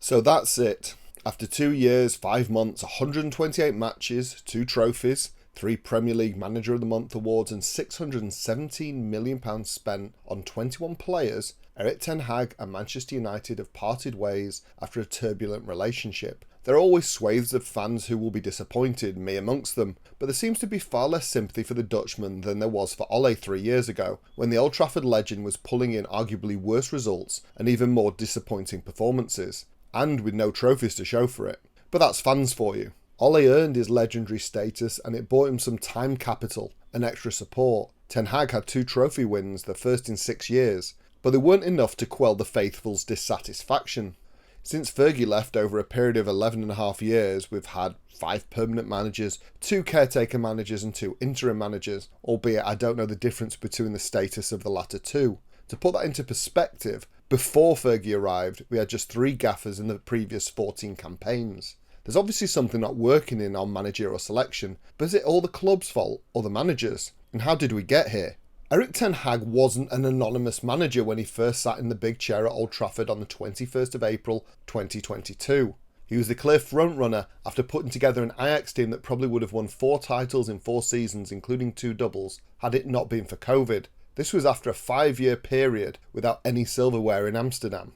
So that's it. After 2 years, 5 months, 128 matches, 2 trophies, 3 Premier League Manager of the Month awards and £617 million spent on 21 players, Erik ten Hag and Manchester United have parted ways after a turbulent relationship. There are always swathes of fans who will be disappointed, me amongst them, but there seems to be far less sympathy for the Dutchman than there was for Ole 3 years ago, when the Old Trafford legend was pulling in arguably worse results and even more disappointing performances, and with no trophies to show for it. But that's fans for you. Ole earned his legendary status and it bought him some time capital and extra support. Ten Hag had 2 trophy wins, the first in 6 years, but they weren't enough to quell the faithful's dissatisfaction. Since Fergie left over a period of 11.5 years, we've had 5 permanent managers, 2 caretaker managers and 2 interim managers, albeit I don't know the difference between the status of the latter 2. To put that into perspective, before Fergie arrived, we had just 3 gaffers in the previous 14 campaigns. There's obviously something not working in our managerial selection, but is it all the club's fault or the managers? And how did we get here? Erik ten Hag wasn't an anonymous manager when he first sat in the big chair at Old Trafford on the 21st of April 2022. He was the clear frontrunner after putting together an Ajax team that probably would have won 4 titles in 4 seasons, including 2 doubles, had it not been for COVID. This was after a 5-year period without any silverware in Amsterdam.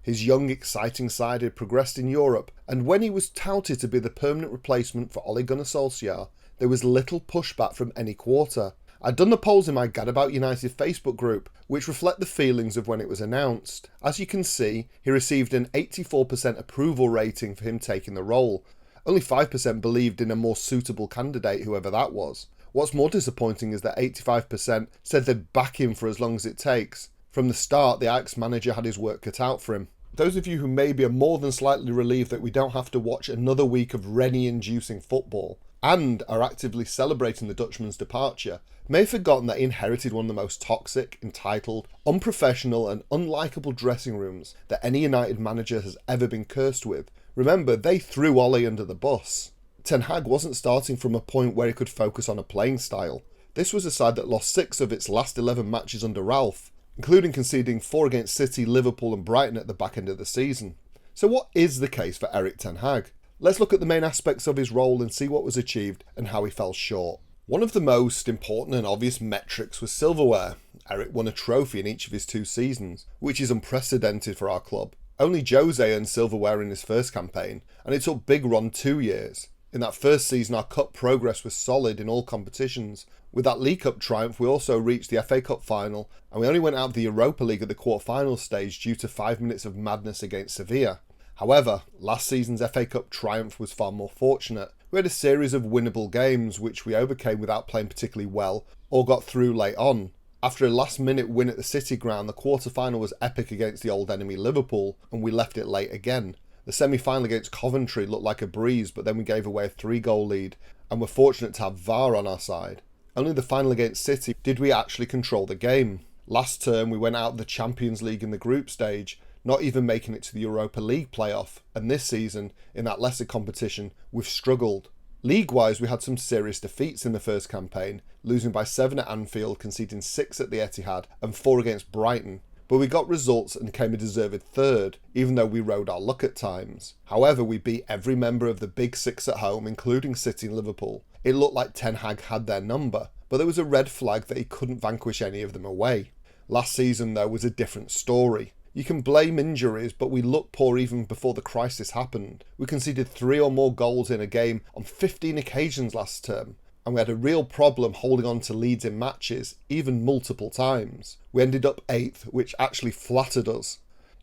His young, exciting side had progressed in Europe, and when he was touted to be the permanent replacement for Ole Gunnar Solskjaer, there was little pushback from any quarter. I'd done the polls in my Gadabout United Facebook group, which reflect the feelings of when it was announced. As you can see, he received an 84% approval rating for him taking the role. Only 5% believed in a more suitable candidate, whoever that was. What's more disappointing is that 85% said they'd back him for as long as it takes. From the start, the Ajax manager had his work cut out for him. Those of you who maybe are more than slightly relieved that we don't have to watch another week of Rennie-inducing football, and are actively celebrating the Dutchman's departure, may have forgotten that he inherited one of the most toxic, entitled, unprofessional and unlikable dressing rooms that any United manager has ever been cursed with. Remember, they threw Ole under the bus. Ten Hag wasn't starting from a point where he could focus on a playing style. This was a side that lost 6 of its last 11 matches under Ralph, including conceding 4 against City, Liverpool and Brighton at the back end of the season. So what is the case for Erik ten Hag? Let's look at the main aspects of his role and see what was achieved and how he fell short. One of the most important and obvious metrics was silverware. Erik won a trophy in each of his 2 seasons, which is unprecedented for our club. Only Jose earned silverware in his first campaign, and it took Big Ron 2 years. In that first season, our cup progress was solid in all competitions. With that League Cup triumph, we also reached the FA Cup final, and we only went out of the Europa League at the quarter-final stage due to 5 minutes of madness against Sevilla. However, last season's FA Cup triumph was far more fortunate. We had a series of winnable games which we overcame without playing particularly well or got through late on. After a last-minute win at the City ground, the quarter-final was epic against the old enemy Liverpool, and we left it late again. The semi-final against Coventry looked like a breeze, but then we gave away a 3-goal lead and were fortunate to have VAR on our side. Only the final against City did we actually control the game. Last term we went out of the Champions League in the group stage, not even making it to the Europa League playoff, and this season, in that lesser competition, we've struggled. League-wise, we had some serious defeats in the first campaign, losing by 7 at Anfield, conceding 6 at the Etihad and 4 against Brighton. But we got results and came a deserved 3rd, even though we rode our luck at times. However, we beat every member of the Big 6 at home, including City and Liverpool. It looked like Ten Hag had their number, but there was a red flag that he couldn't vanquish any of them away. Last season, though, was a different story. You can blame injuries, but we looked poor even before the crisis happened. We conceded 3 or more goals in a game on 15 occasions last term, and we had a real problem holding on to leads in matches, even multiple times. We ended up 8th, which actually flattered us.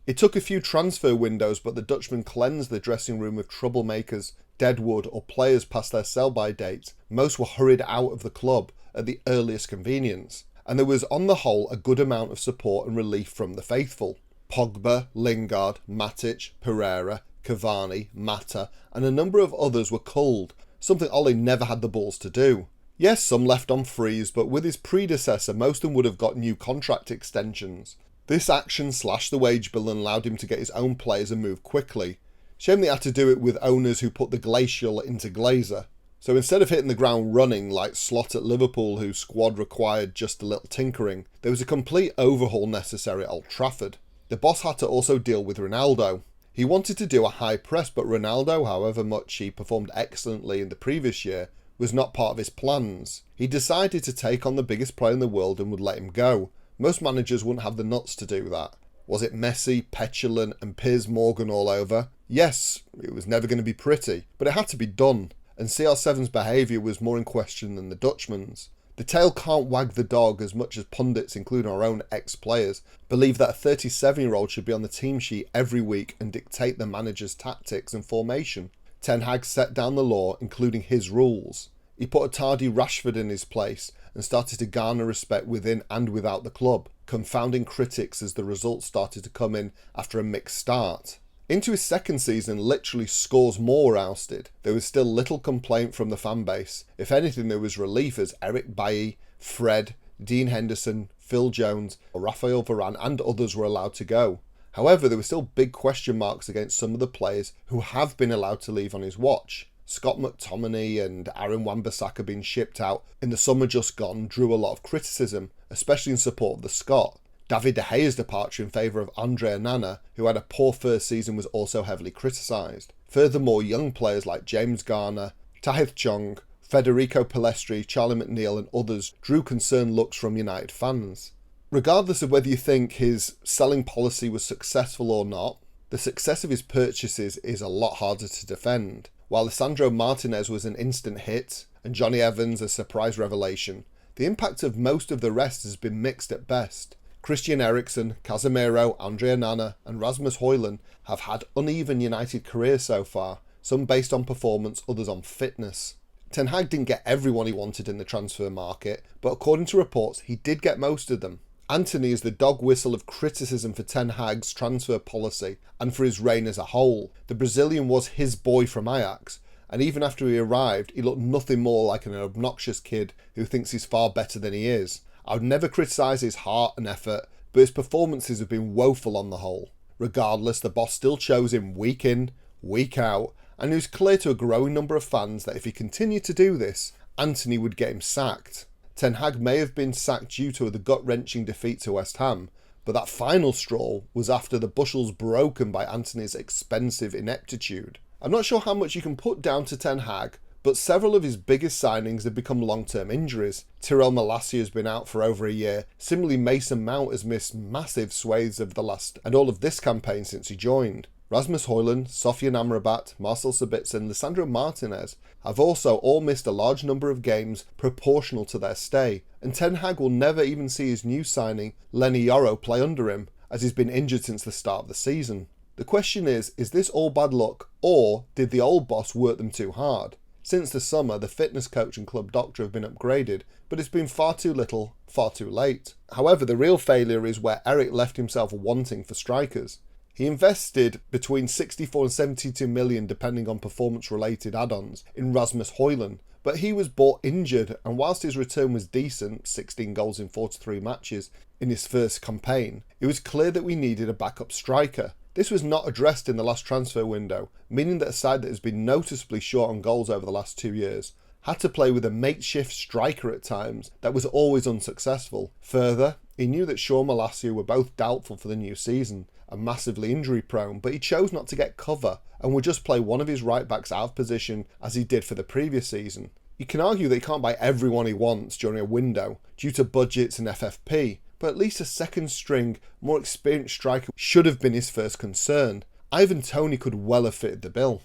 It took a few transfer windows, but the Dutchman cleansed the dressing room of troublemakers, deadwood or players past their sell-by date. Most were hurried out of the club at the earliest convenience, and there was on the whole a good amount of support and relief from the faithful. Pogba, Lingard, Matic, Pereira, Cavani, Mata and a number of others were culled, something Ole never had the balls to do. Yes, some left on frees, but with his predecessor most of them would have got new contract extensions. This action slashed the wage bill and allowed him to get his own players and move quickly. Shame they had to do it with owners who put the glacial into glazer. So instead of hitting the ground running like Slot at Liverpool, whose squad required just a little tinkering, there was a complete overhaul necessary at Old Trafford. The boss had to also deal with Ronaldo. He wanted to do a high press, but Ronaldo, however much he performed excellently in the previous year, was not part of his plans. He decided to take on the biggest player in the world and would let him go. Most managers wouldn't have the nuts to do that. Was it messy, petulant and Piers Morgan all over? Yes, it was never going to be pretty, but it had to be done, and CR7's behaviour was more in question than the Dutchman's. The tail can't wag the dog as much as pundits, including our own ex-players, believe that a 37-year-old should be on the team sheet every week and dictate the manager's tactics and formation. Ten Hag set down the law, including his rules. He put a tardy Rashford in his place and started to garner respect within and without the club, confounding critics as the results started to come in after a mixed start. Into his second season, literally scores more were ousted. There was still little complaint from the fan base. If anything, there was relief as Eric Bailly, Fred, Dean Henderson, Phil Jones, Raphael Varane and others were allowed to go. However, there were still big question marks against some of the players who have been allowed to leave on his watch. Scott McTominay and Aaron Wan-Bissaka being shipped out in the summer just gone drew a lot of criticism, especially in support of the Scot. David De Gea's departure in favour of Andre Onana, who had a poor first season, was also heavily criticised. Furthermore, young players like James Garner, Tahith Chong, Federico Pellistri, Charlie McNeil and others drew concerned looks from United fans. Regardless of whether you think his selling policy was successful or not, the success of his purchases is a lot harder to defend. While Lisandro Martinez was an instant hit and Johnny Evans a surprise revelation, the impact of most of the rest has been mixed at best. Christian Eriksen, Casemiro, Andre Onana and Rasmus Højlund have had uneven United careers so far, some based on performance, others on fitness. Ten Hag didn't get everyone he wanted in the transfer market, but according to reports he did get most of them. Antony is the dog whistle of criticism for Ten Hag's transfer policy and for his reign as a whole. The Brazilian was his boy from Ajax, and even after he arrived he looked nothing more like an obnoxious kid who thinks he's far better than he is. I would never criticise his heart and effort, but his performances have been woeful on the whole. Regardless, the boss still chose him week in, week out, and it was clear to a growing number of fans that if he continued to do this, Antony would get him sacked. Ten Hag may have been sacked due to the gut-wrenching defeat to West Ham, but that final straw was after the bushels broken by Antony's expensive ineptitude. I'm not sure how much you can put down to Ten Hag, but several of his biggest signings have become long-term injuries. Tyrell Malacia has been out for over a year. Similarly, Mason Mount has missed massive swathes of the last and all of this campaign since he joined. Rasmus Højlund, Sofian Amrabat, Marcel Sabitzer and Lisandro Martinez have also all missed a large number of games proportional to their stay, and Ten Hag will never even see his new signing, Lenny Yoro, play under him, as he's been injured since the start of the season. The question is this all bad luck, or did the old boss work them too hard? Since the summer, the fitness coach and club doctor have been upgraded, but it's been far too little, far too late. However, the real failure is where Erik left himself wanting for strikers. He invested between 64 and 72 million, depending on performance-related add-ons, in Rasmus Højlund, but he was bought injured, and whilst his return was decent, 16 goals in 43 matches in his first campaign, it was clear that we needed a backup striker. This was not addressed in the last transfer window, meaning that a side that has been noticeably short on goals over the last 2 years had to play with a makeshift striker at times that was always unsuccessful. Further, he knew that Shaw and Malacia were both doubtful for the new season and massively injury prone, but he chose not to get cover and would just play one of his right backs out of position as he did for the previous season. You can argue that he can't buy everyone he wants during a window due to budgets and FFP, but at least a second string, more experienced striker should have been his first concern. Ivan Toney could well have fitted the bill.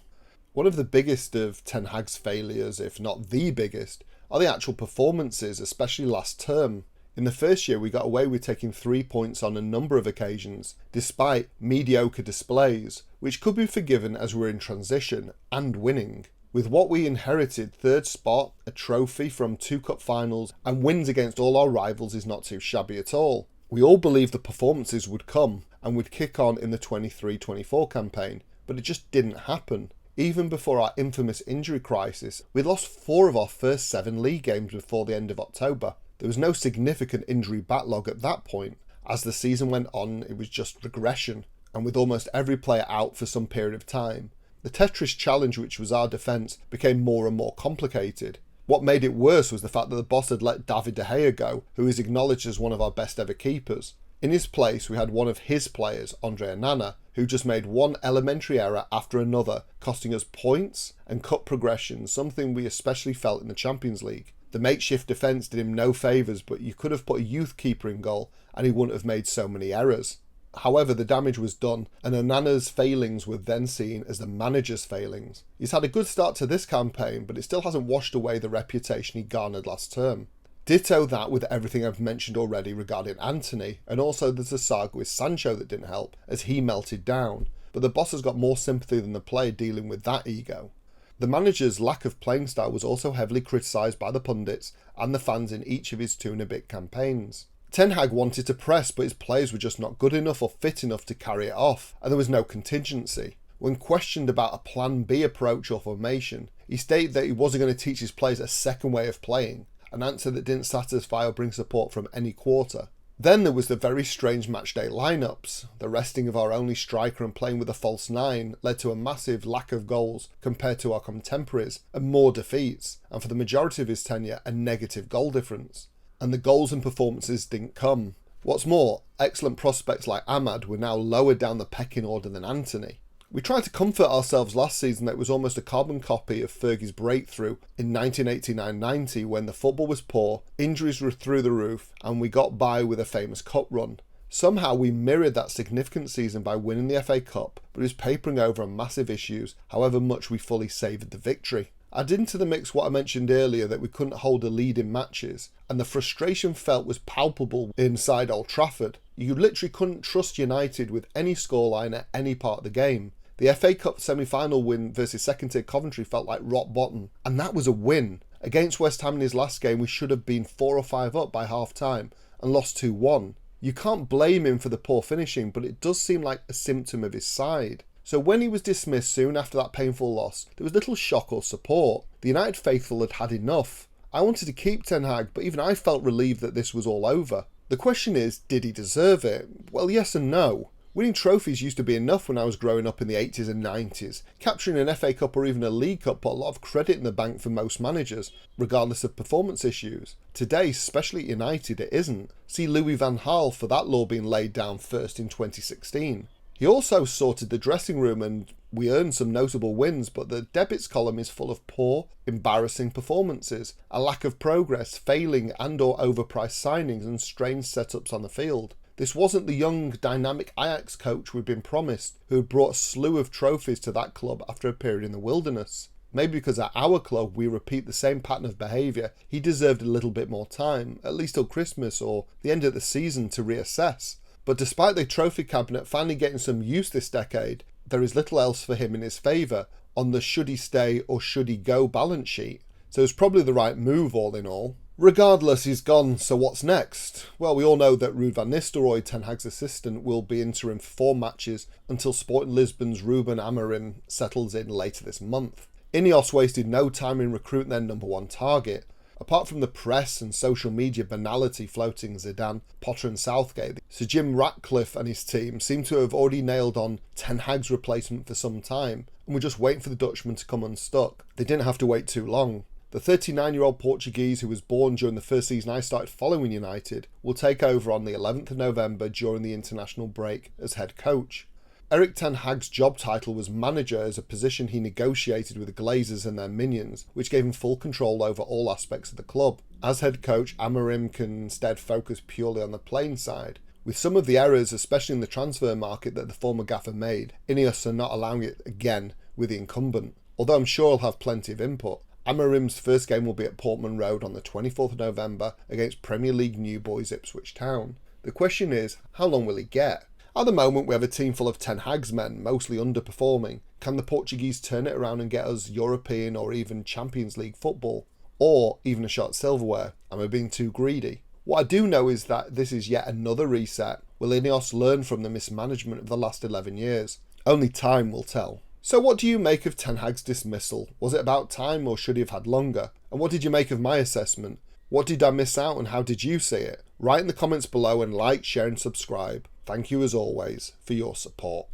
One of the biggest of Ten Hag's failures, if not the biggest, are the actual performances, especially last term. In the first year we got away with taking 3 points on a number of occasions, despite mediocre displays, which could be forgiven as we were in transition and winning. With what we inherited, third spot, a trophy from 2 cup finals and wins against all our rivals is not too shabby at all. We all believed the performances would come and would kick on in the 23-24 campaign, but it just didn't happen. Even before our infamous injury crisis, we'd lost 4 of our first 7 league games before the end of October. There was no significant injury backlog at that point. As the season went on, it was just regression, and with almost every player out for some period of time, the Tetris challenge, which was our defence, became more and more complicated. What made it worse was the fact that the boss had let David De Gea go, who is acknowledged as one of our best ever keepers. In his place, we had one of his players, Andre Onana, who just made one elementary error after another, costing us points and cut progression, something we especially felt in the Champions League. The makeshift defence did him no favours, but you could have put a youth keeper in goal and he wouldn't have made so many errors. However, the damage was done, and Onana's failings were then seen as the manager's failings. He's had a good start to this campaign, but it still hasn't washed away the reputation he garnered last term. Ditto that with everything I've mentioned already regarding Antony, and also there's a saga with Sancho that didn't help, as he melted down, but the boss has got more sympathy than the player dealing with that ego. The manager's lack of playing style was also heavily criticised by the pundits and the fans in each of his 2-and-a-bit campaigns. Ten Hag wanted to press, but his players were just not good enough or fit enough to carry it off, and there was no contingency. When questioned about a plan B approach or formation, he stated that he wasn't going to teach his players a second way of playing, an answer that didn't satisfy or bring support from any quarter. Then there was the very strange matchday lineups. The resting of our only striker and playing with a false 9 led to a massive lack of goals compared to our contemporaries and more defeats, and for the majority of his tenure a negative goal difference. And the goals and performances didn't come. What's more, excellent prospects like Ahmad were now lower down the pecking order than Antony. We tried to comfort ourselves last season that it was almost a carbon copy of Fergie's breakthrough in 1989-90 when the football was poor, injuries were through the roof, and we got by with a famous cup run. Somehow we mirrored that significant season by winning the FA Cup, but it was papering over on massive issues, however much we fully savoured the victory. Add into the mix what I mentioned earlier that we couldn't hold a lead in matches, and the frustration felt was palpable inside Old Trafford. You literally couldn't trust United with any scoreline at any part of the game. The FA Cup semi-final win versus second-tier Coventry felt like rock bottom, and that was a win. Against West Ham in his last game we should have been 4 or 5 up by half-time and lost 2-1. You can't blame him for the poor finishing, but it does seem like a symptom of his side. So when he was dismissed soon after that painful loss, there was little shock or support. The United faithful had had enough. I wanted to keep Ten Hag, but even I felt relieved that this was all over. The question is, did he deserve it? Well, yes and no. Winning trophies used to be enough when I was growing up in the 80s and 90s. Capturing an FA Cup or even a League Cup put a lot of credit in the bank for most managers, regardless of performance issues. Today, especially at United, it isn't. See Louis van Gaal for that law being laid down first in 2016. He also sorted the dressing room and we earned some notable wins, but the debits column is full of poor, embarrassing performances, a lack of progress, failing and or overpriced signings and strange setups on the field. This wasn't the young, dynamic Ajax coach we'd been promised, who had brought a slew of trophies to that club after a period in the wilderness. Maybe because at our club we repeat the same pattern of behaviour, he deserved a little bit more time, at least till Christmas or the end of the season, to reassess. But despite the trophy cabinet finally getting some use this decade, there is little else for him in his favour on the should he stay or should he go balance sheet. So it's probably the right move all in all. Regardless, he's gone, so what's next? Well, we all know that Ruud van Nistelrooy, Ten Hag's assistant, will be interim for 4 matches until Sporting Lisbon's Ruben Amorim settles in later this month. Ineos wasted no time in recruiting their number 1 target. Apart from the press and social media banality floating Zidane, Potter and Southgate, Sir Jim Ratcliffe and his team seem to have already nailed on Ten Hag's replacement for some time, and were just waiting for the Dutchman to come unstuck. They didn't have to wait too long. The 39-year-old Portuguese, who was born during the first season I started following United, will take over on the 11th of November during the international break as head coach. Erik ten Hag's job title was manager, as a position he negotiated with the Glazers and their minions, which gave him full control over all aspects of the club. As head coach, Amorim can instead focus purely on the playing side. With some of the errors, especially in the transfer market, that the former gaffer made, Ineos are not allowing it again with the incumbent, although I'm sure he'll have plenty of input. Amorim's first game will be at Portman Road on the 24th of November against Premier League new boys Ipswich Town. The question is, how long will he get? At the moment we have a team full of Ten Hag's men, mostly underperforming. Can the Portuguese turn it around and get us European or even Champions League football? Or even a shot at silverware? Am I being too greedy? What I do know is that this is yet another reset. Will Ineos learn from the mismanagement of the last 11 years? Only time will tell. So what do you make of Ten Hag's dismissal? Was it about time or should he have had longer? And what did you make of my assessment? What did I miss out and how did you see it? Write in the comments below and like, share and subscribe. Thank you as always for your support.